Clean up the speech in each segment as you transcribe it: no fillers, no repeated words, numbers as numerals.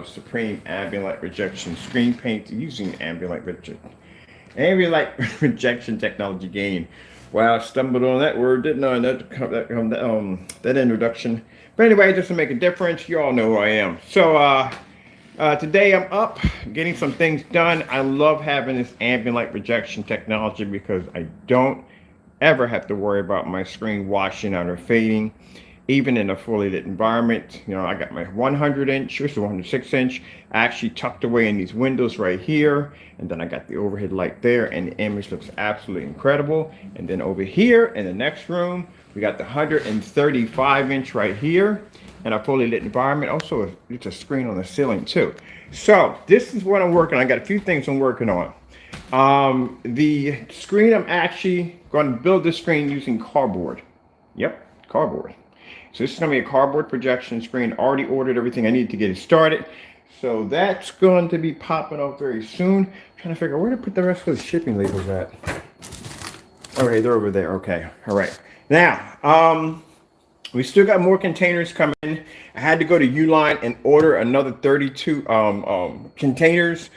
a supreme ambient light rejection screen paint using ambient light rejection technology gain. Wow, I stumbled on that word, didn't I? That introduction. But anyway, just to make a difference, you all know who I am. So today I'm up getting some things done. I love having this ambient light rejection technology because I don't ever have to worry about my screen washing out or fading, even in a fully lit environment. You know, I got my 100 inch, this is 106 inch, actually tucked away in these windows right here. And then I got the overhead light there, and the image looks absolutely incredible. And then over here in the next room, we got the 135 inch right here in a fully lit environment. Also, it's a screen on the ceiling too. So this is what I'm working on. I got a few things I'm working on. The screen, I'm actually going to build this screen using cardboard. Yep, cardboard. So this is going to be a cardboard projection screen. Already ordered everything I need to get it started. So that's going to be popping up very soon. I'm trying to figure out where to put the rest of the shipping labels at. Okay, they're over there. Okay, all right. Now, we still got more containers coming. I had to go to Uline and order another 32 containers.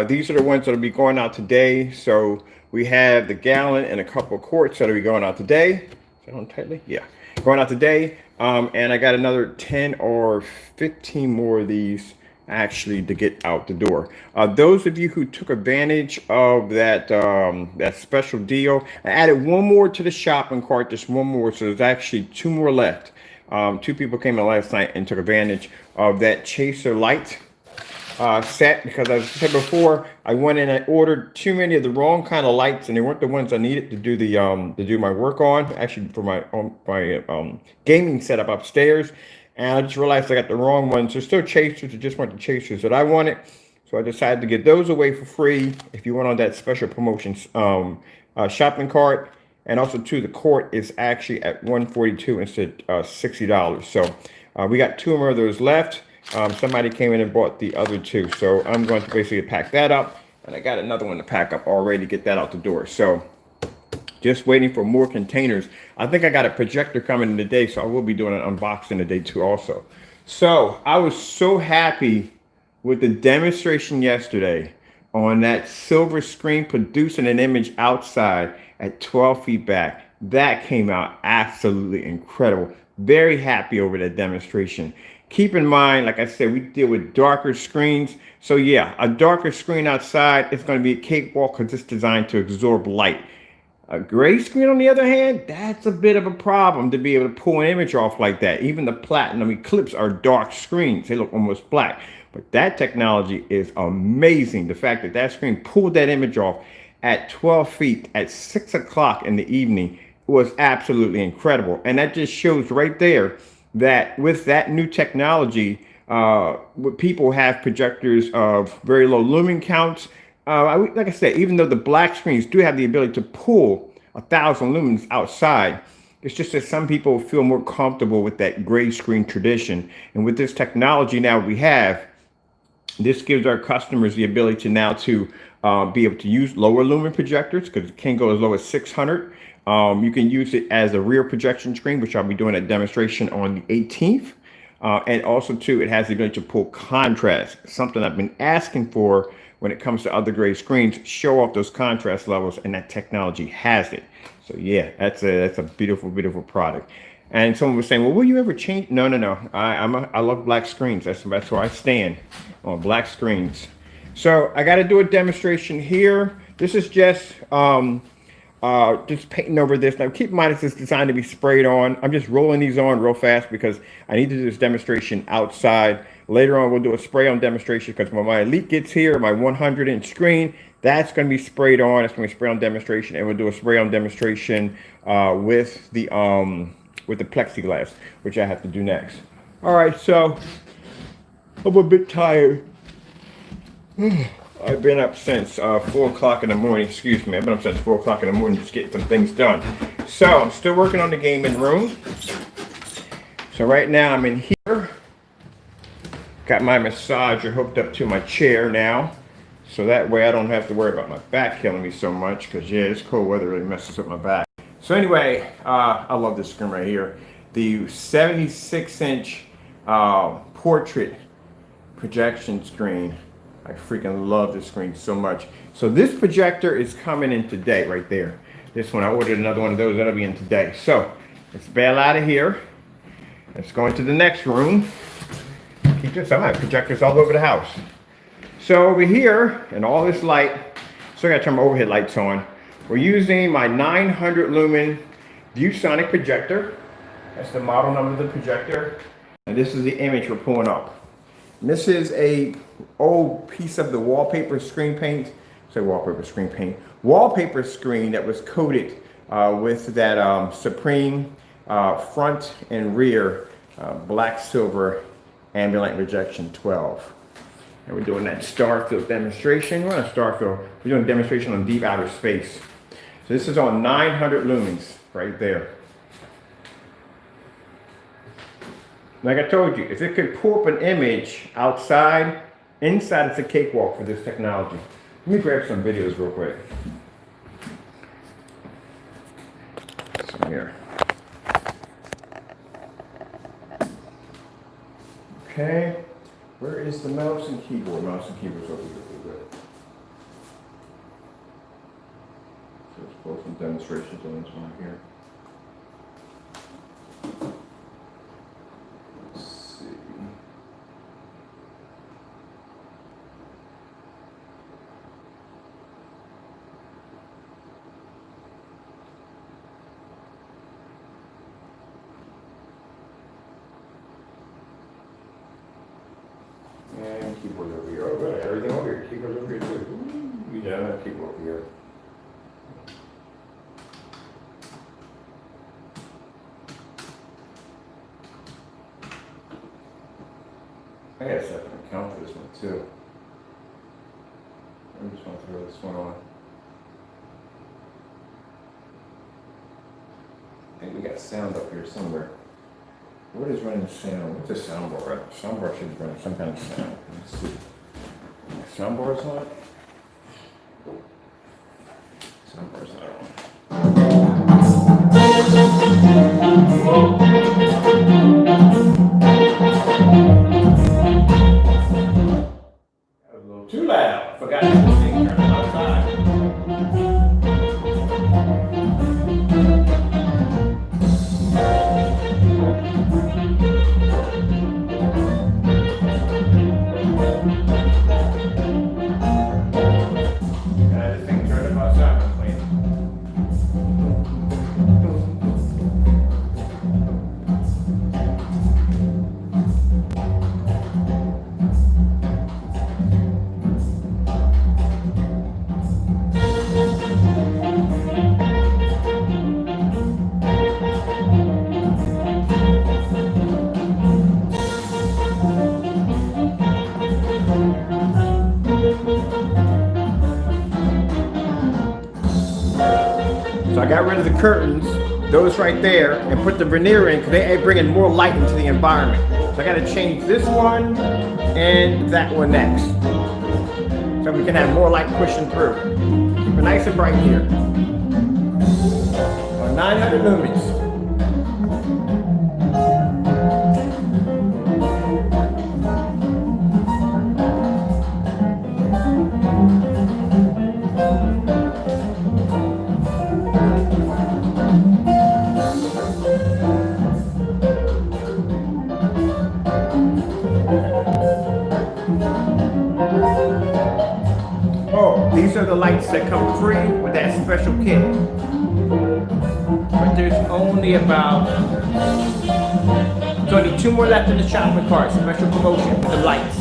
These are the ones that'll be going out today. So we have the gallon and a couple of quarts that'll be going out today. Is that on tightly? Yeah, going out today. And I got another 10 or 15 more of these actually to get out the door. Those of you who took advantage of that that special deal, I added one more to the shopping cart, just one more, so there's actually two more left. Two people came in last night and took advantage of that chaser light set, because as I said before, I went in and ordered too many of the wrong kind of lights, and they weren't the ones I needed to do the to do my work on, actually for my gaming setup upstairs. And I just realized I got the wrong ones. They're still chasers, they just weren't the chasers that I wanted. So I decided to get those away for free if you went on that special promotion shopping cart. And also too, the quart is actually at $142 instead of $60. So we got two more of those left. Somebody came in and bought the other two. So I'm going to basically pack that up. And I got another one to pack up already to get that out the door. So just waiting for more containers. I think I got a projector coming in today, so I will be doing an unboxing today too also. So I was so happy with the demonstration yesterday on that silver screen producing an image outside at 12 feet back. That came out absolutely incredible. Very happy over that demonstration. Keep in mind, like I said, we deal with darker screens. So yeah, a darker screen outside is going to be a cakewalk because it's designed to absorb light. A gray screen, on the other hand, that's a bit of a problem to be able to pull an image off like that. Even the Platinum Eclipse are dark screens. They look almost black. But that technology is amazing. The fact that that screen pulled that image off at 12 feet at 6 o'clock in the evening was absolutely incredible. And that just shows right there that with that new technology, people have projectors of very low lumen counts. Like I said, even though the black screens do have the ability to pull 1,000 lumens outside, it's just that some people feel more comfortable with that gray screen tradition. And with this technology now we have, this gives our customers the ability to now to be able to use lower lumen projectors, because it can go as low as 600. You can use it as a rear projection screen, which I'll be doing a demonstration on the 18th. And also too, it has the ability to pull contrast, something I've been asking for when it comes to other gray screens. Show off those contrast levels, and that technology has it. So yeah, that's a beautiful, beautiful product. And someone was saying, well, will you ever change? No. I love black screens. That's where I stand, on black screens. So I got to do a demonstration here. This is just painting over this. Now keep in mind, this is designed to be sprayed on. I'm just rolling these on real fast because I need to do this demonstration outside. Later on, we'll do a spray on demonstration, because when my Elite gets here, my 100 inch screen, that's going to be sprayed on. It's going to be spray on demonstration, and we'll do a spray on demonstration with the plexiglass, which I have to do next. All right, so I'm a bit tired. I've been up since 4 o'clock in the morning. Excuse me, I've been up since 4 o'clock in the morning just getting some things done. So I'm still working on the gaming room. So right now I'm in here. Got my massager hooked up to my chair now, so that way I don't have to worry about my back killing me so much, because yeah, this cold weather really messes up my back. So anyway, I love this screen right here. The 76 inch portrait projection screen. I freaking love this screen so much. So this projector is coming in today, right there. This one, I ordered another one of those, that'll be in today. So let's bail out of here. Let's go into the next room. Keep this, I have projectors all over the house. So over here, and all this light, so I gotta turn my overhead lights on. We're using my 900 lumen ViewSonic projector. That's the model number of the projector. And this is the image we're pulling up. And this is a old piece of the wallpaper screen paint. Say wallpaper screen paint. Wallpaper screen that was coated with that Supreme front and rear Black Silver ambient rejection 12. And we're doing that Starfield demonstration. We're on a Starfield. We're doing a demonstration on deep outer space. So this is on 900 lumens right there. Like I told you, if it could pull up an image outside, inside it's a cakewalk for this technology. Let me grab some videos real quick. Some here. Okay. Where is the mouse and keyboard? Mouse and keyboard's over here. So let's pull some demonstrations on this one here. Let's see. And keyboard over here. Oh, good. Everything over here. Keyboard over here too. Ooh, yeah, keyboard over here. I gotta set up an account for this one too. I just want to throw this one on. I think we got sound up here somewhere. What is running the sound? What's the sound bar? Sound bar should be running some kind of sound. Let's see. Sound bar's on. Sound bar's not on. That was a little too loud. Forgot to turn it outside. So I got rid of the curtains, those right there, and put the veneer in because they ain't bringing more light into the environment. So I got to change this one and that one next. So we can have more light pushing through. Keep it nice and bright here. 900 lumens. Oh, these are the lights that come free with that special kit. But there's only about, there's only 2 more left in the shopping cart. Special promotion with the lights.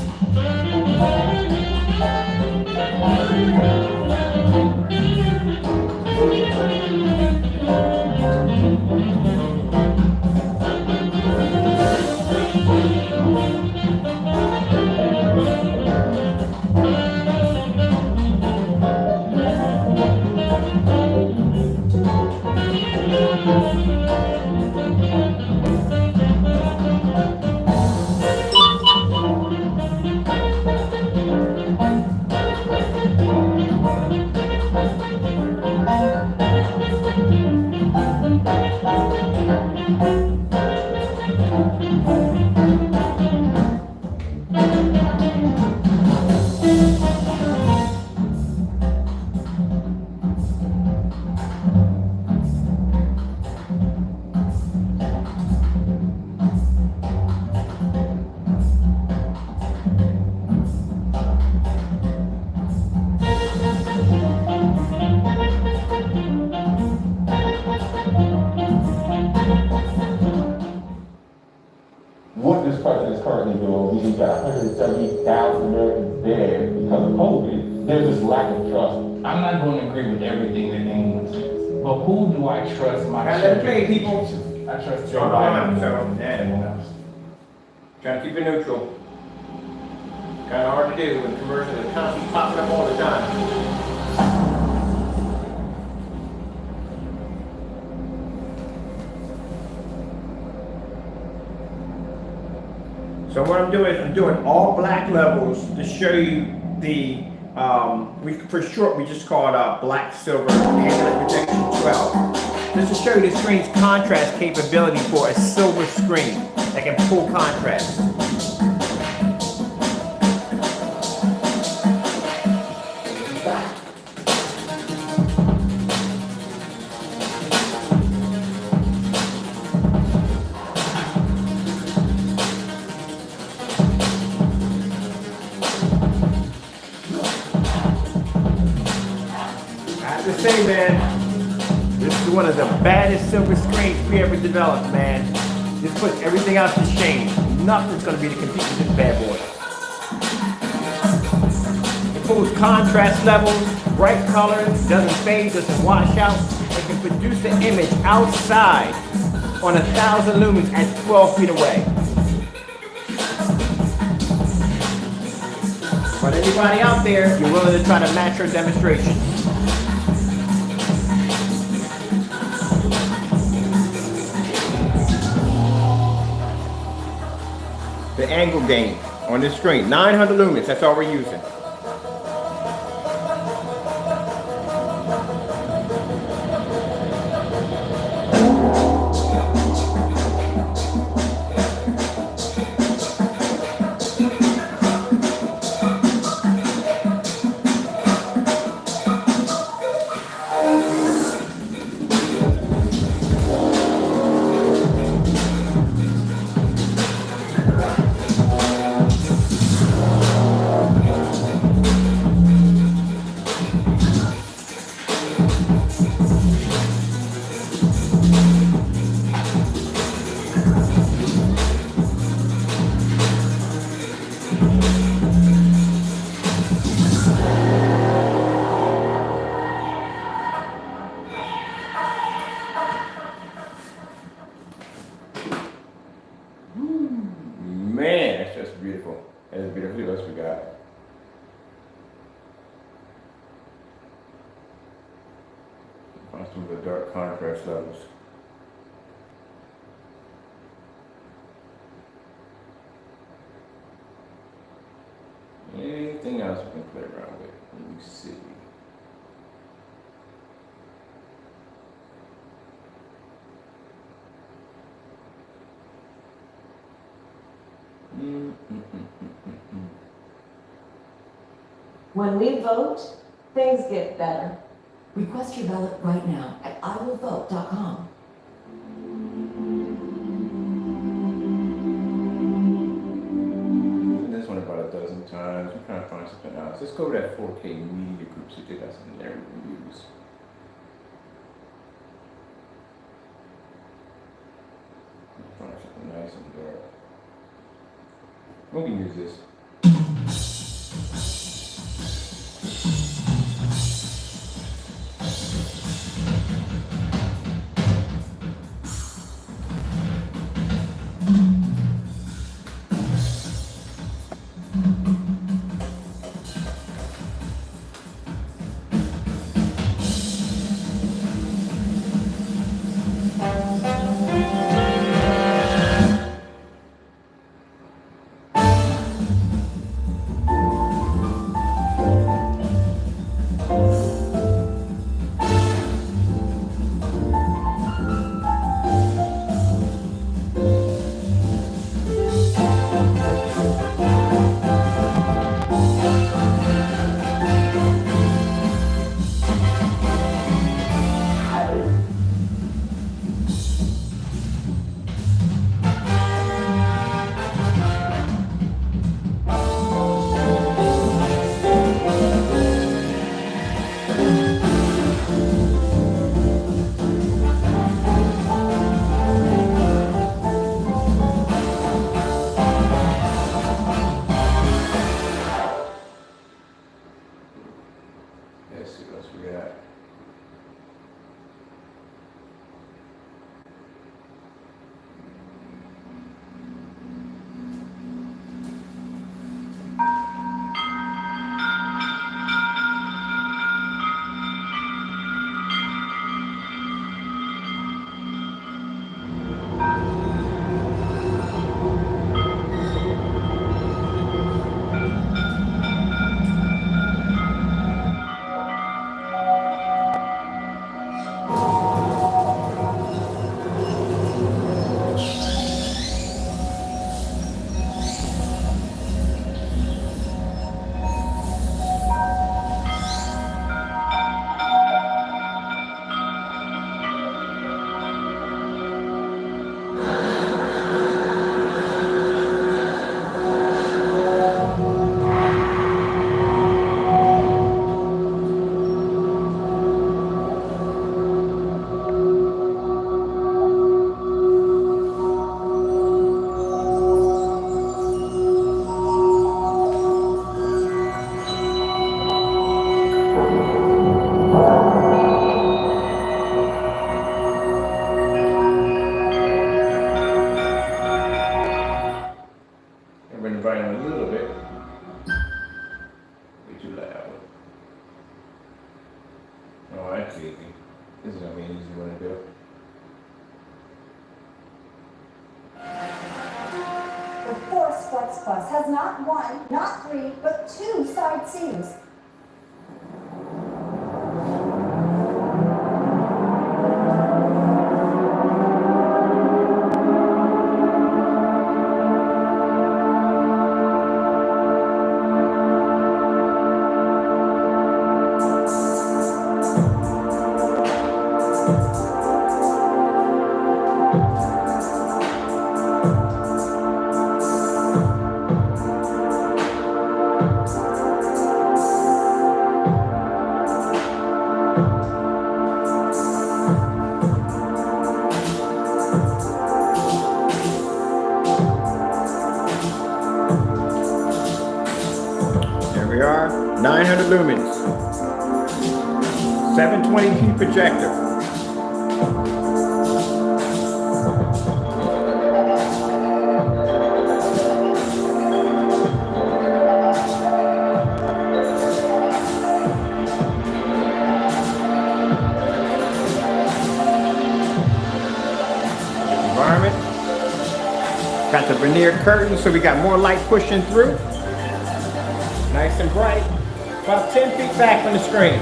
What this president is currently doing, we've got 170,000 Americans dead because of COVID. There's this lack of trust. I'm not going to agree with everything that anyone says, but who do I trust my Okay, people. I trust Joe John Biden. Biden, so, Anyone else? trying to keep it neutral. Kind of hard to do when commercials are constantly popping up all the time. So what I'm doing is I'm doing all black levels to show you the, for short we just call it Black Silver ALR Projection 12. Just to show you the screen's contrast capability for a silver screen that can pull contrast. I have to say, man, this is one of the baddest silver screens we ever developed, man. This puts everything else to shame. Nothing's gonna be to compete with this bad boy. It pulls contrast levels, bright colors, doesn't fade, doesn't wash out. It can produce the image outside on 1,000 lumens at 12 feet away. But anybody out there, you're willing to try to match her demonstration. The angle gain on this screen, 900 lumens, that's all we're using. Man, that's just beautiful. That's beautiful. What else we got? Find some of the dark contrast levels. Anything else we can play around with? Let me see. When we vote, things get better. Request your ballot right now at iwillvote.com. This one about a dozen times. I'm trying to find something else. Let's go to that 4K media group. See if they got something there we can use. Find something nice and dark. We can use this. bus has not one, not three, but two side seams. There we are, 900 lumens, 720p projector. Environment. Got the veneer curtain, so we got more light pushing through. Nice and bright. About 10 feet back from the screen.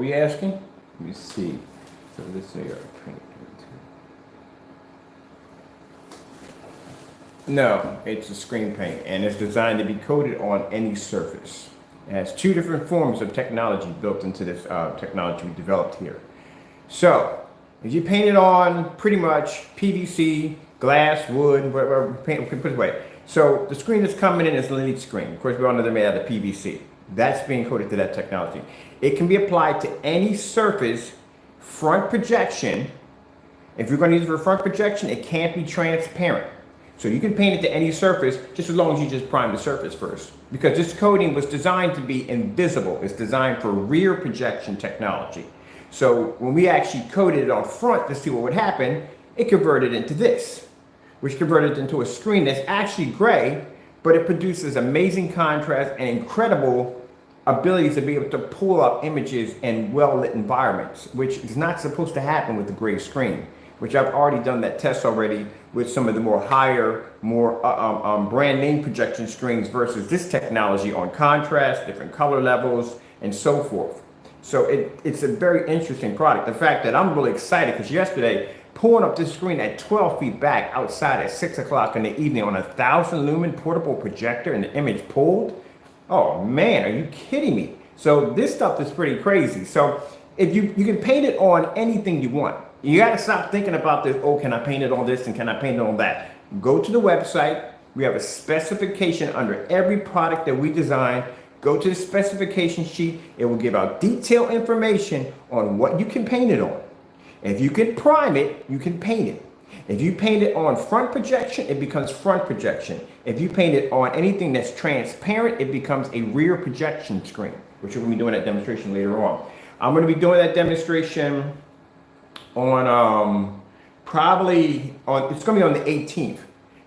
Asking? Let me see. So this here. No, it's a screen paint, and it's designed to be coated on any surface. It has two different forms of technology built into this technology we developed here. So, if you paint it on pretty much PVC, glass, wood, whatever, paint, we can put it away. So the screen that's coming in is a lead screen. Of course, we all know they're made out of PVC. That's being coated to that technology. It can be applied to any surface, front projection. If you're going to use it for front projection, it can't be transparent. So you can paint it to any surface just as long as you just prime the surface first. Because this coating was designed to be invisible. It's designed for rear projection technology. So when we actually coated it on front to see what would happen, it converted into this, which converted into a screen that's actually gray, but it produces amazing contrast and incredible abilities to be able to pull up images in well-lit environments, which is not supposed to happen with the gray screen, which I've already done that test already with some of the more higher, more brand name projection screens versus this technology on contrast, different color levels, and so forth. So it's a very interesting product. The fact that I'm really excited because yesterday, pulling up this screen at 12 feet back outside at 6 o'clock in the evening on a 1,000 lumen portable projector and the image pulled, oh man, are you kidding me? So this stuff is pretty crazy. So if you can paint it on anything you want. You got to stop thinking about this, oh, can I paint it on this and can I paint it on that? Go to the website. We have a specification under every product that we design Go to the specification sheet. It will give out detailed information on what you can paint it on. If you can prime it, you can paint it. If you paint it on front projection, it becomes front projection. If you paint it on anything that's transparent, it becomes a rear projection screen, which we're going to be doing that demonstration later on. I'm going to be doing that demonstration on it's going to be on the 18th,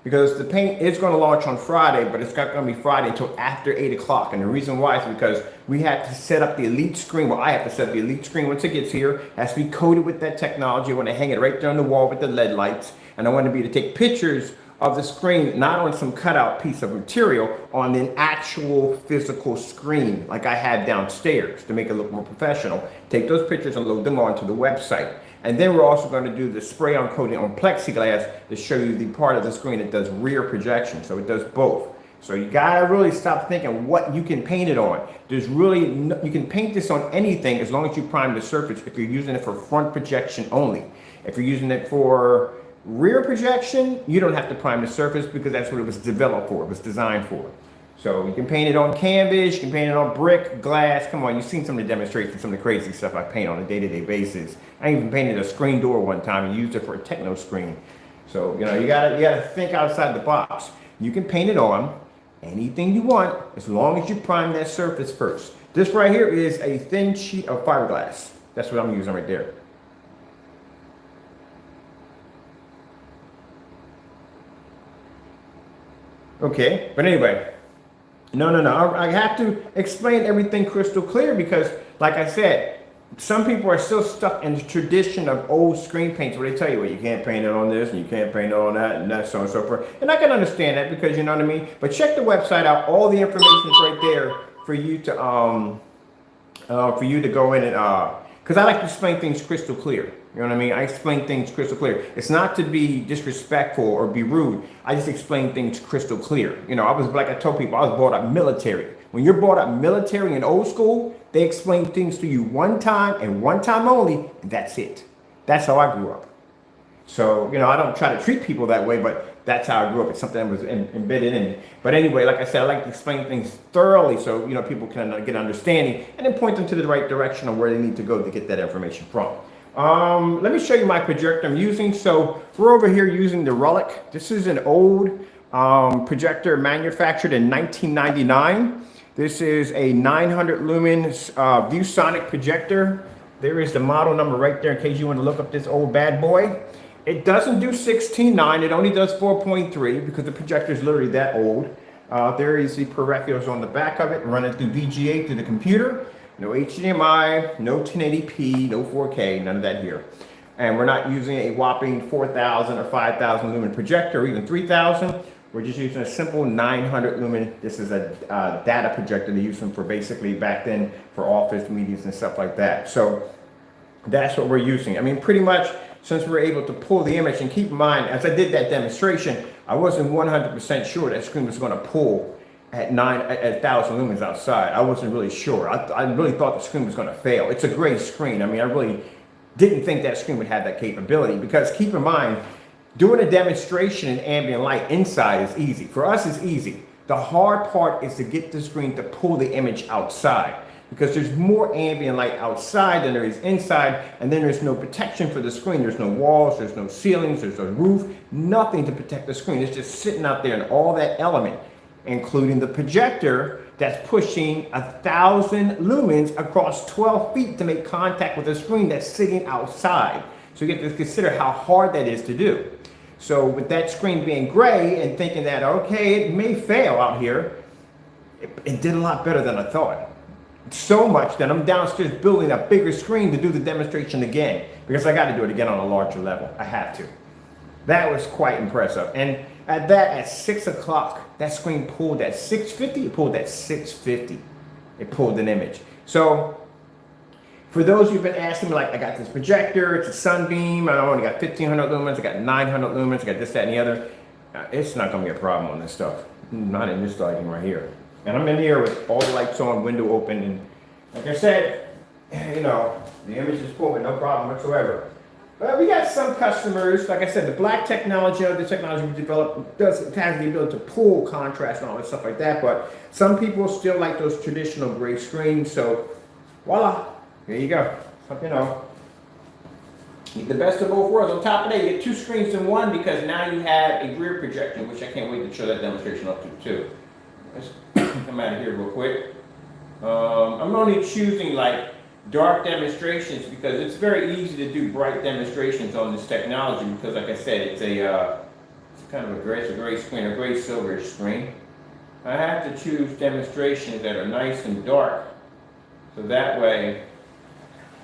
because the paint is going to launch on Friday, but it's not going to be Friday until after 8 o'clock. And the reason why is because we have to set up the elite screen. Well, I have to set up the elite screen once it gets here. It has to be coated with that technology. I want to hang it right there on the wall with the LED lights. And I want to be able to take pictures of the screen, not on some cutout piece of material, on an actual physical screen like I had downstairs to make it look more professional. Take those pictures and load them onto the website. And then we're also going to do the spray on coating on plexiglass to show you the part of the screen that does rear projection. So it does both. So you gotta really stop thinking what you can paint it on. There's really you can paint this on anything as long as you prime the surface if you're using it for front projection only. If you're using it for rear projection, you don't have to prime the surface because that's what it was developed for, it was designed for. So you can paint it on canvas, you can paint it on brick, glass. Come on, you've seen some of the demonstrations, some of the crazy stuff I paint on a day-to-day basis. I even painted a screen door one time and used it for a techno screen. So, you know, you gotta think outside the box. You can paint it on anything you want as long as you prime that surface first. This right here is a thin sheet of fiberglass. That's what I'm using right there. Okay, but anyway, no. I have to explain everything crystal clear because, like I said, some people are still stuck in the tradition of old screen paints where they tell you, well, you can't paint it on this and you can't paint it on that and so on and so forth. And I can understand that because you know what I mean. But check the website out. All the information is right there for you to go in and because I like to explain things crystal clear. You know what I mean? I explain things crystal clear. It's not to be disrespectful or be rude. I just explain things crystal clear. You know, I was like I told people, I was brought up military. When you're brought up military and old school, they explain things to you one time and one time only, and that's it. That's how I grew up. So, you know, I don't try to treat people that way, but that's how I grew up. It's something that was embedded in me. But anyway, like I said, I like to explain things thoroughly so, you know, people can get understanding and then point them to the right direction of where they need to go to get that information from. Let me show you my projector I'm using. So we're over here using the Relic. This is an old projector manufactured in 1999. This is a 900 lumens ViewSonic projector. There is the model number right there in case you want to look up this old bad boy. It doesn't do 16:9, it only does 4.3 because the projector is literally that old. There is the peripherals on the back of it, running through VGA through the computer. No HDMI, no 1080p, no 4K, none of that here. And we're not using a whopping 4,000 or 5,000 lumen projector or even 3,000. We're just using a simple 900 lumen. This is a data projector. They use them for basically back then for office meetings and stuff like that. So that's what we're using. I mean, pretty much since we're able to pull the image, and keep in mind, as I did that demonstration, I wasn't 100% sure that screen was going to pull at 1,000 lumens outside. I wasn't really sure. I really thought the screen was going to fail. It's a great screen. I mean, I really didn't think that screen would have that capability because keep in mind, doing a demonstration in ambient light inside is easy. For us, it's easy. The hard part is to get the screen to pull the image outside because there's more ambient light outside than there is inside, and then there's no protection for the screen. There's no walls, there's no ceilings, there's no roof, nothing to protect the screen. It's just sitting out there in all that element, including the projector that's pushing 1,000 lumens across 12 feet to make contact with a screen that's sitting outside. So you have to consider how hard that is to do. So with that screen being gray and thinking that, okay, it may fail out here, it did a lot better than I thought. So much that I'm downstairs building a bigger screen to do the demonstration again because I got to do it again on a larger level. I have to. That was quite impressive. And at 6 o'clock, that screen pulled at 650. It pulled at 650. It pulled an image. So for those who've been asking me, like, I got this projector, it's a Sunbeam, I only got 1,500 lumens, I got 900 lumens, I got this, that, and the other. It's not going to be a problem on this stuff. Not in this lighting right here. And I'm in here with all the lights on, window open, and like I said, you know, the image is pulling, no problem whatsoever. But we got some customers, like I said, the black technology, the technology we developed, it has the ability to pull contrast and all that stuff like that. But some people still like those traditional gray screens. So, voila, there you go. Something, get the best of both worlds. On top of that, you get two screens in one because now you have a rear projection, which I can't wait to show that demonstration up to too. Let's come out of here real quick. I'm only choosing like dark demonstrations because it's very easy to do bright demonstrations on this technology because, like I said, it's kind of a gray screen, a gray silver screen. I have to choose demonstrations that are nice and dark, so that way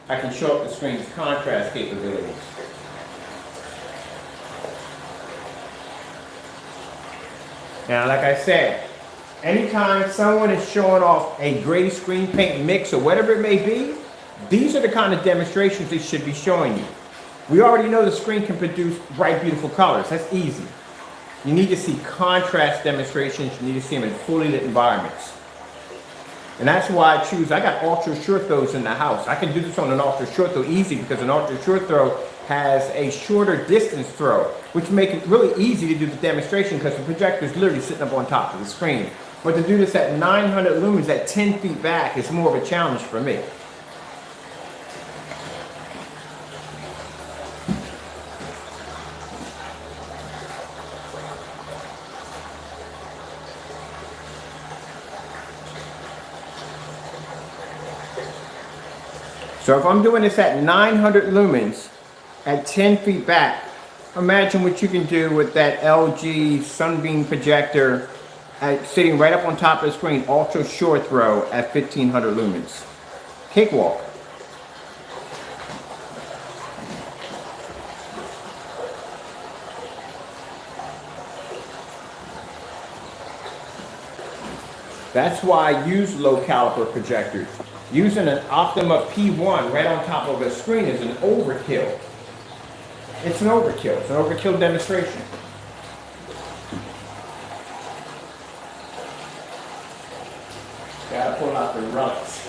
I can show up the screen's contrast capabilities. Now, like I said, anytime someone is showing off a gray screen paint mix or whatever it may be, these are the kind of demonstrations they should be showing you. We already know the screen can produce bright, beautiful colors. That's easy. You need to see contrast demonstrations. You need to see them in fully lit environments. And that's why I got ultra short throws in the house. I can do this on an ultra short throw easy because an ultra short throw has a shorter distance throw, which makes it really easy to do the demonstration because the projector is literally sitting up on top of the screen. But to do this at 900 lumens at 10 feet back is more of a challenge for me. So if I'm doing this at 900 lumens at 10 feet back, imagine what you can do with that LG Sunbeam projector sitting right up on top of the screen, ultra short throw at 1500 lumens. Cakewalk. That's why I use low caliber projectors. Using an Optima P1 right on top of a screen is an overkill. It's an overkill. It's an overkill demonstration. Gotta pull out the relics.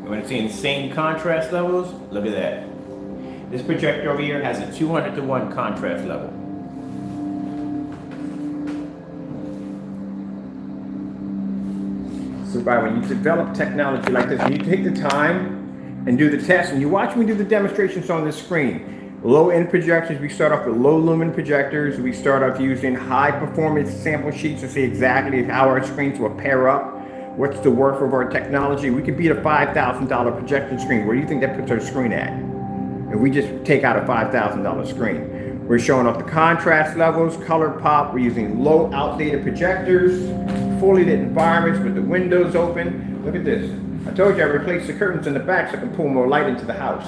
Want to see insane contrast levels? Look at that. This projector over here has a 200:1 contrast level. So when you develop technology like this, you take the time and do the test, and you watch me do the demonstrations on the screen. Low-end projectors, we start off with low lumen projectors. We start off using high-performance sample sheets to see exactly how our screens will pair up. What's the worth of our technology? We could beat a $5,000 projector screen. Where do you think that puts our screen at? If we just take out a $5,000 screen. We're showing off the contrast levels, color pop. We're using low outdated projectors, fully lit environments with the windows open. Look at this. I told you I replaced the curtains in the back so I can pull more light into the house.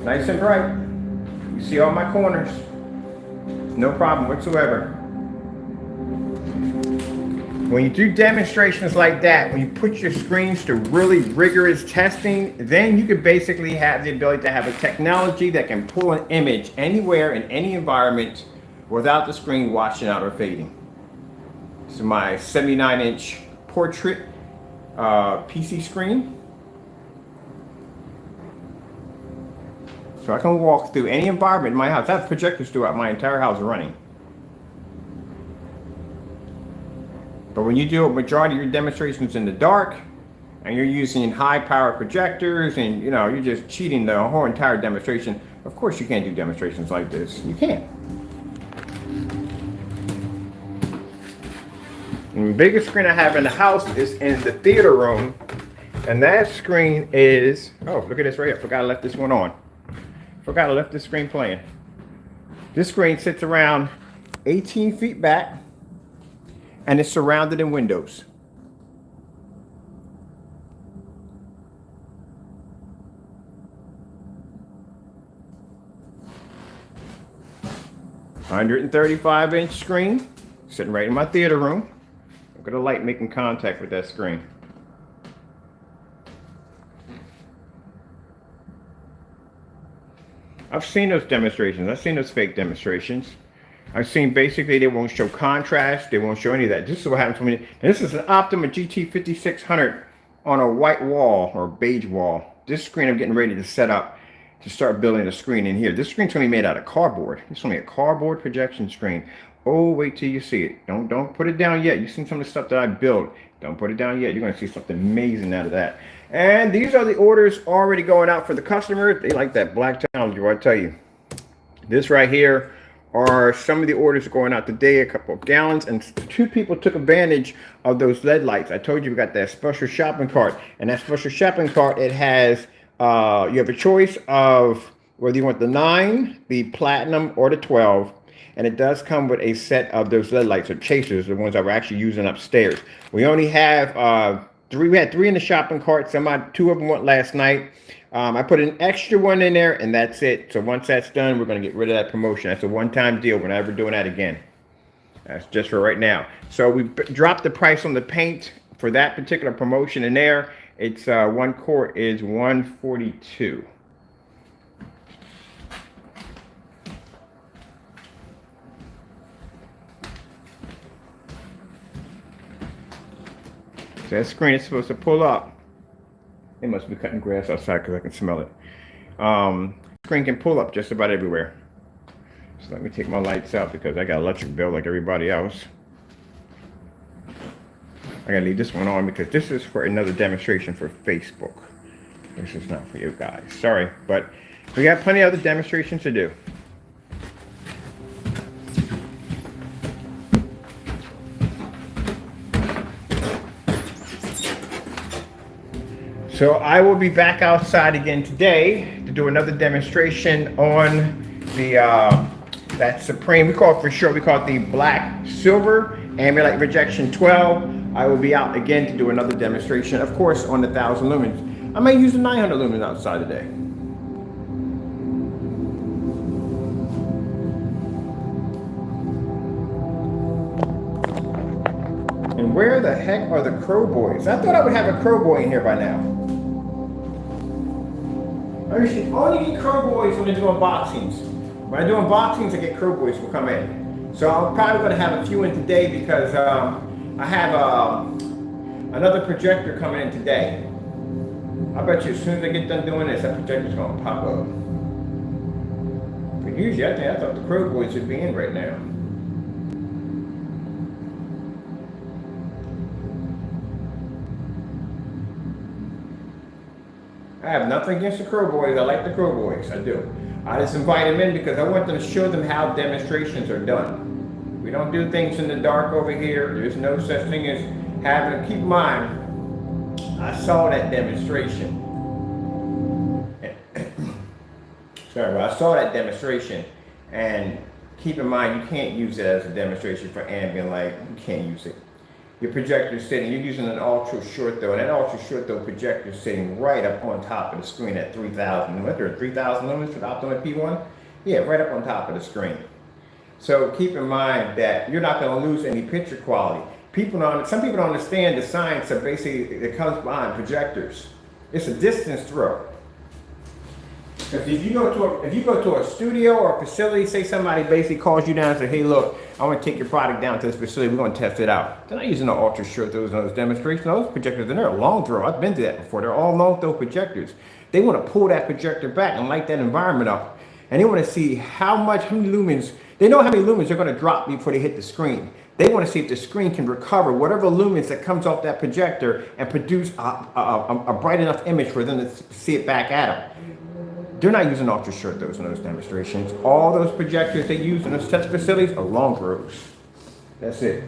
Nice and bright. You see all my corners. No problem whatsoever. When you do demonstrations like that, when you put your screens to really rigorous testing, then you can basically have the ability to have a technology that can pull an image anywhere in any environment without the screen washing out or fading. This is my 79-inch portrait PC screen. So I can walk through any environment in my house. I have projectors throughout my entire house running. But when you do a majority of your demonstrations in the dark, and you're using high power projectors, and you're just cheating the whole entire demonstration, of course you can't do demonstrations like this. You can't. And the biggest screen I have in the house is in the theater room, and that screen is, oh, look at this right here. Forgot I left this one on. Forgot I left this screen playing. This screen sits around 18 feet back, and it's surrounded in windows. $135-inch screen, sitting right in my theater room. Look at the light making contact with that screen. I've seen those demonstrations. I've seen those fake demonstrations. I've seen basically they won't show contrast. They won't show any of that. This is what happens when and this is an Optima GT5600 on a white wall or beige wall. This screen I'm getting ready to set up to start building a screen in here. This screen's only made out of cardboard. It's only a cardboard projection screen. Oh, wait till you see it. Don't put it down yet. You've seen some of the stuff that I built. Don't put it down yet. You're going to see something amazing out of that. And these are the orders already going out for the customer. They like that black technology, I tell you. This right here are some of the orders going out today, a couple of gallons, and 2 people took advantage of those LED lights. I told you we got that special shopping cart, and that special shopping cart, it has, you have a choice of whether you want the 9, the platinum, or the 12, and it does come with a set of those LED lights or chasers, the ones that we're actually using upstairs. We only have 3, we had 3 in the shopping cart. 2 of them went last night. I put an extra one in there, and that's it. So once that's done, we're going to get rid of that promotion. That's a one-time deal. We're never doing that again. That's just for right now. So we dropped the price on the paint for that particular promotion in there. It's 1 quart is $142. So that screen is supposed to pull up. They must be cutting grass outside because I can smell it. Screen can pull up just about everywhere. So let me take my lights out because I got electric bill like everybody else. I gotta leave this one on because this is for another demonstration for Facebook. This is not for you guys. Sorry, but we got plenty of other demonstrations to do. So I will be back outside again today to do another demonstration on the that Supreme. We call it for short. We call it the Black Silver ALR Rejection 12. I will be out again to do another demonstration, of course, on the 1000 lumens. I may use the 900 lumens outside today. And where the heck are the crow boys? I thought I would have a crow boy in here by now. I should only get crow boys when I do unboxings. When I do unboxings, I get crow boys who come in. So I'm probably going to have a few in today because I have another projector coming in today. I bet you as soon as I get done doing this, that projector's going to pop up. But usually, I thought the crow boys would be in right now. I have nothing against the crow boys. I like the crow boys. I do. I just invite them in because I want them to show them how demonstrations are done. We don't do things in the dark over here. There's no such thing as having. Keep in mind, I saw that demonstration. Sorry, but I saw that demonstration, and keep in mind, you can't use it as a demonstration for ambient light. You can't use it. Your projector is sitting, you're using an ultra short throw, and that ultra short throw projector is sitting right up on top of the screen at 3000. What, there are 3000 lumens for the Optima P1? Yeah, right up on top of the screen. So keep in mind that you're not going to lose any picture quality. Some people don't understand the science of basically that comes behind projectors. It's a distance throw. Because if you go to a studio or a facility, say somebody basically calls you down and say, hey, look, I want to take your product down to this facility. We're going to test it out. They're not using the ultra short throws on those demonstrations. Those projectors, and they're a long throw. I've been to that before. They're all long throw projectors. They want to pull that projector back and light that environment up. And they want to see how many lumens. They know how many lumens they're going to drop before they hit the screen. They want to see if the screen can recover whatever lumens that comes off that projector and produce a bright enough image for them to see it back at them. They're not using ultra short throws in those demonstrations. All those projectors they use in those test facilities are long throws. That's it.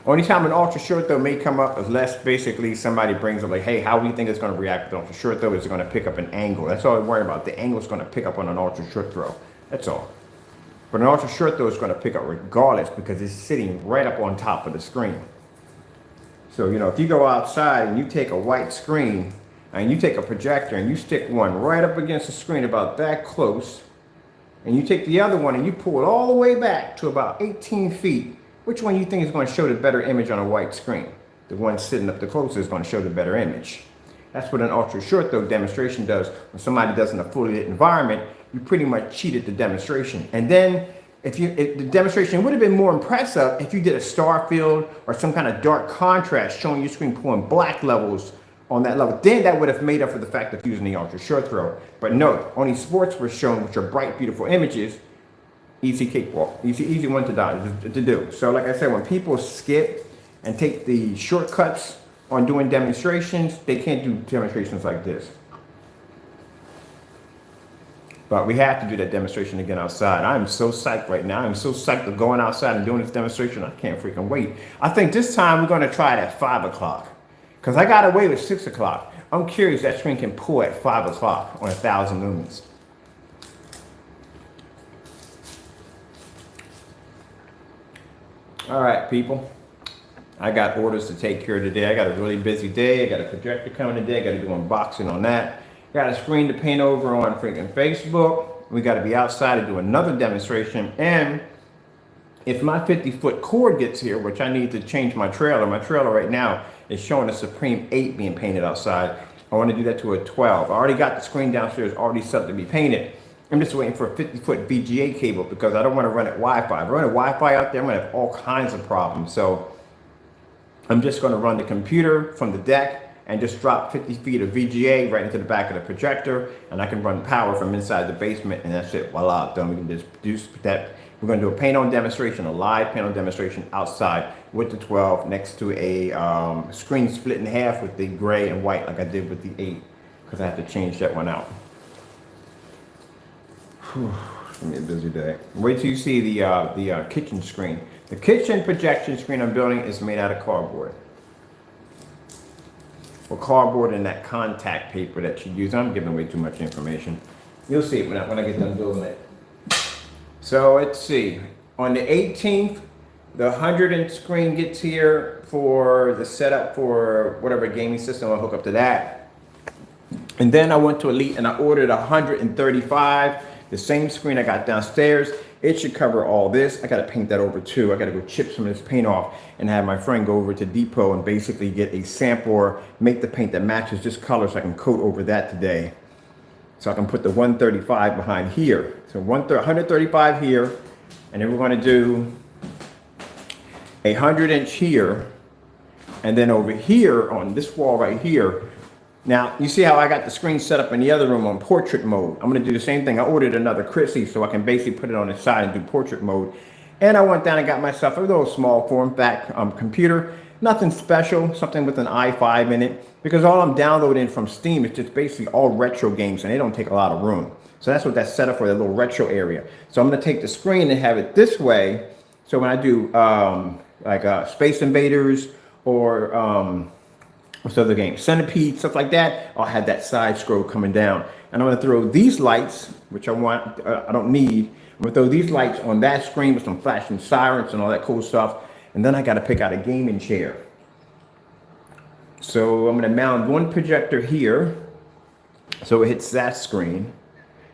Only time an ultra short throw may come up unless basically somebody brings up like, hey, how do you think it's going to react with an ultra short throw? Is it going to pick up an angle? That's all I worry about. The angle is going to pick up on an ultra short throw. That's all. But an ultra short throw is going to pick up regardless because it's sitting right up on top of the screen. So, if you go outside and you take a white screen and you take a projector and you stick one right up against the screen about that close, and you take the other one and you pull it all the way back to about 18 feet, Which one you think is going to show the better image on a white screen? The one sitting up the closest is going to show the better image. That's what an ultra short throw demonstration does. When somebody does in a fully lit environment, you pretty much cheated the demonstration. And then if the demonstration would have been more impressive if you did a star field or some kind of dark contrast showing your screen pulling black levels on that level. Then that would have made up for the fact of using the ultra short throw. But no, only sports were shown, which are bright, beautiful images. Easy cakewalk, easy one to do. So like I said, when people skip and take the shortcuts on doing demonstrations, they can't do demonstrations like this. But we have to do that demonstration again outside. I'm so psyched right now. I'm so psyched of going outside and doing this demonstration. I can't freaking wait. I think this time we're going to try it at 5 o'clock. Because I got away with 6 o'clock. I'm curious that screen can pull at 5 o'clock on 1,000 lumens. All right, people. I got orders to take care of today. I got a really busy day. I got a projector coming today. I got to do unboxing on that. Got a screen to paint over on freaking Facebook. We got to be outside to do another demonstration. And if my 50-foot cord gets here, which I need to change my trailer right now is showing a Supreme 8 being painted outside. I want to do that to a 12. I already got the screen downstairs already set to be painted. I'm just waiting for a 50-foot VGA cable because I don't want to run it Wi-Fi. If I run it Wi-Fi out there, I'm going to have all kinds of problems. So I'm just going to run the computer from the deck and just drop 50 feet of VGA right into the back of the projector, and I can run power from inside the basement, and that's it. Voila, done. We can just do that. We're going to do a paint-on demonstration, a live paint-on demonstration outside with the 12 next to a screen split in half with the gray and white like I did with the 8 because I have to change that one out. Whew, it's going to be a busy day. Wait till you see the kitchen screen. The kitchen projection screen I'm building is made out of cardboard. Or cardboard and that contact paper that you use. I'm giving away too much information. You'll see it when I get done building it. So let's see. On the 18th, the 100-inch screen gets here for the setup for whatever gaming system I'll hook up to that. And then I went to Elite and I ordered 135, the same screen I got downstairs. It should cover all this. I got to paint that over too. I got to go chip some of this paint off and have my friend go over to Depot and basically get a sample or make the paint that matches this color so I can coat over that today. So I can put the 135 behind here. So 135 here, and then we're going to do a 100-inch here, and then over here on this wall right here. Now, you see how I got the screen set up in the other room on portrait mode. I'm going to do the same thing. I ordered another Chrissy so I can basically put it on the side and do portrait mode. And I went down and got myself a little small form factor computer. Nothing special, something with an i5 in it. Because all I'm downloading from Steam is just basically all retro games and they don't take a lot of room. So that's what that's set up for, that little retro area. So I'm going to take the screen and have it this way. So when I do Space Invaders or what's the other game? Centipede, stuff like that. I'll have that side scroll coming down. And I'm going to throw these lights, which I don't need. I'm going to throw these lights on that screen with some flashing sirens and all that cool stuff. And then I got to pick out a gaming chair. So I'm going to mount one projector here so it hits that screen.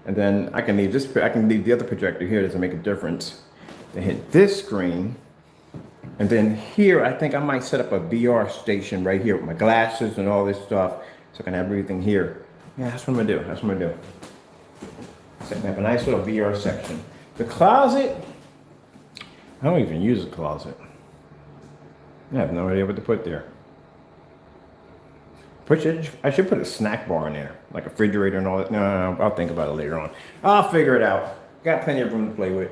And then I can leave the other projector here. Doesn't make a difference. To hit this screen. And then here, I think I might set up a VR station right here with my glasses and all this stuff, so I can have everything here. Yeah, that's what I'm gonna do. That's what I'm gonna do. So I can have a nice little VR section. The closet, I don't even use a closet. I have no idea what to put there. I should put a snack bar in there, like a refrigerator and all that. No, I'll think about it later on. I'll figure it out. Got plenty of room to play with.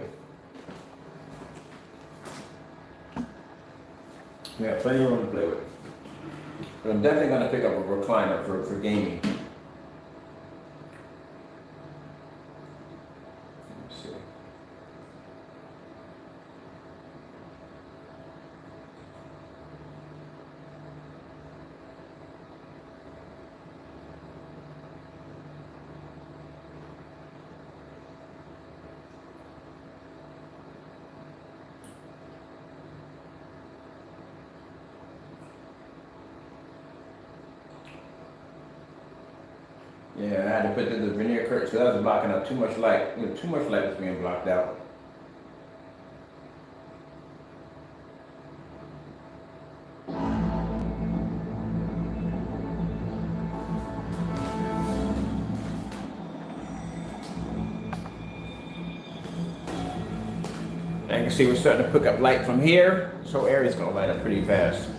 Yeah, plenty of room to play with. But I'm definitely going to pick up a recliner for gaming. Let's see. Yeah, I had to put the veneer curtain so that was blocking out too much light. Too much light was being blocked out. can see we're starting to pick up light from here. This whole area is going to light up pretty fast.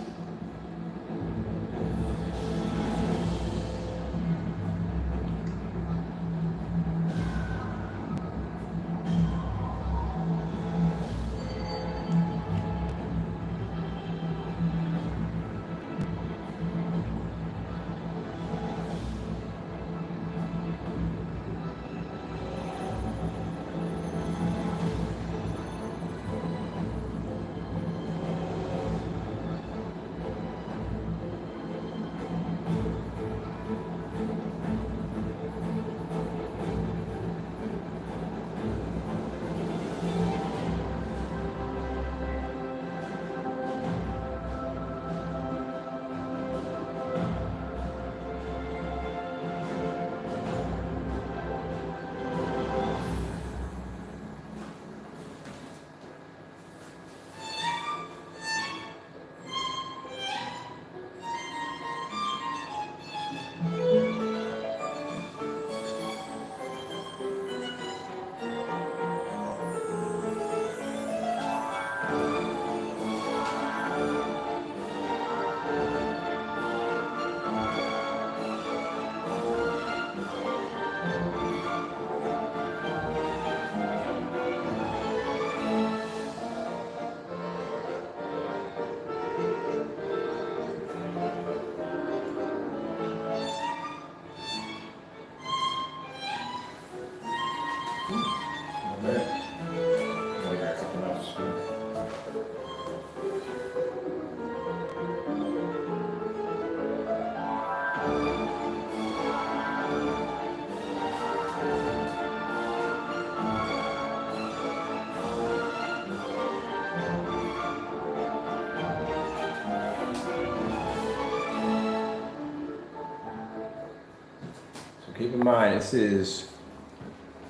Keep in mind, this is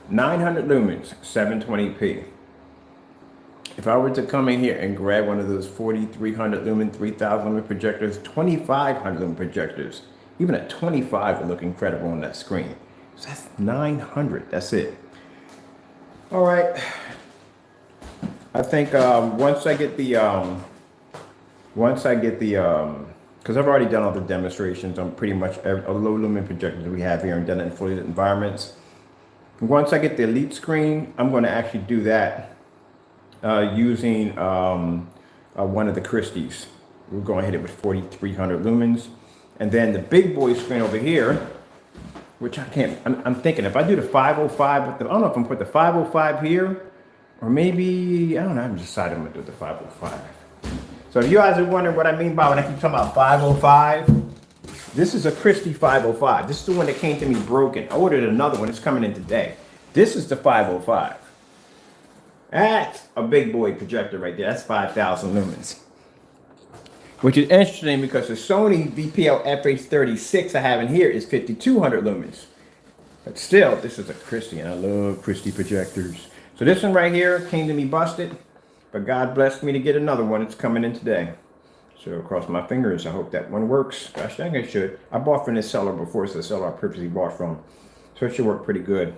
900 lumens, 720p. If I were to come in here and grab one of those 4300 lumen, 3000 lumen projectors, 2500 lumen projectors, even at 25 would look incredible on that screen. So that's 900, that's it. All right. I think once I get the, because I've already done all the demonstrations on pretty much every low lumen projectors we have here and done it in fully lit environments. Once I get the elite screen, I'm going to actually do that using one of the Christie's. We're going to hit it with 4300 lumens. And then the big boy screen over here, which I can't, I'm thinking if I do the 505, I don't know if I'm put the 505 here, or maybe, I don't know, I'm deciding I'm going to do the 505. So if you guys are wondering what I mean by when I keep talking about 505, this is a Christie 505. This is the one that came to me broken. I ordered another one. It's coming in today. This is the 505. That's a big boy projector right there. That's 5,000 lumens. Which is interesting because the Sony VPL FH36 I have in here is 5,200 lumens. But still, this is a Christie, and I love Christie projectors. So this one right here came to me busted. But God blessed me to get another one. It's coming in today. So cross my fingers. I hope that one works. I think it should. I bought from this seller before. It's the seller I purposely bought from. So it should work pretty good.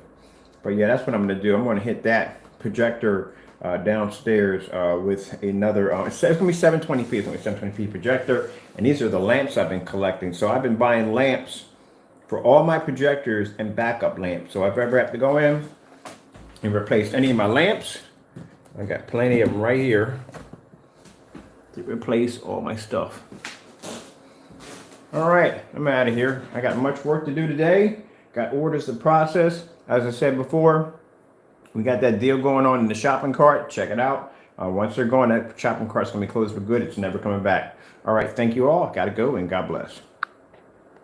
But yeah, that's what I'm going to do. I'm going to hit that projector downstairs with another. It's going to be 720p. It's going to be 720p projector. And these are the lamps I've been collecting. So I've been buying lamps for all my projectors and backup lamps. So if I ever have to go in and replace any of my lamps, I got plenty of them right here to replace all my stuff. All right, I'm out of here. I got much work to do today. Got orders to process. As I said before, we got that deal going on in the shopping cart. Check it out. Once they're gone, that shopping cart's gonna be closed for good. It's never coming back. All right, thank you all. Gotta go, and God bless.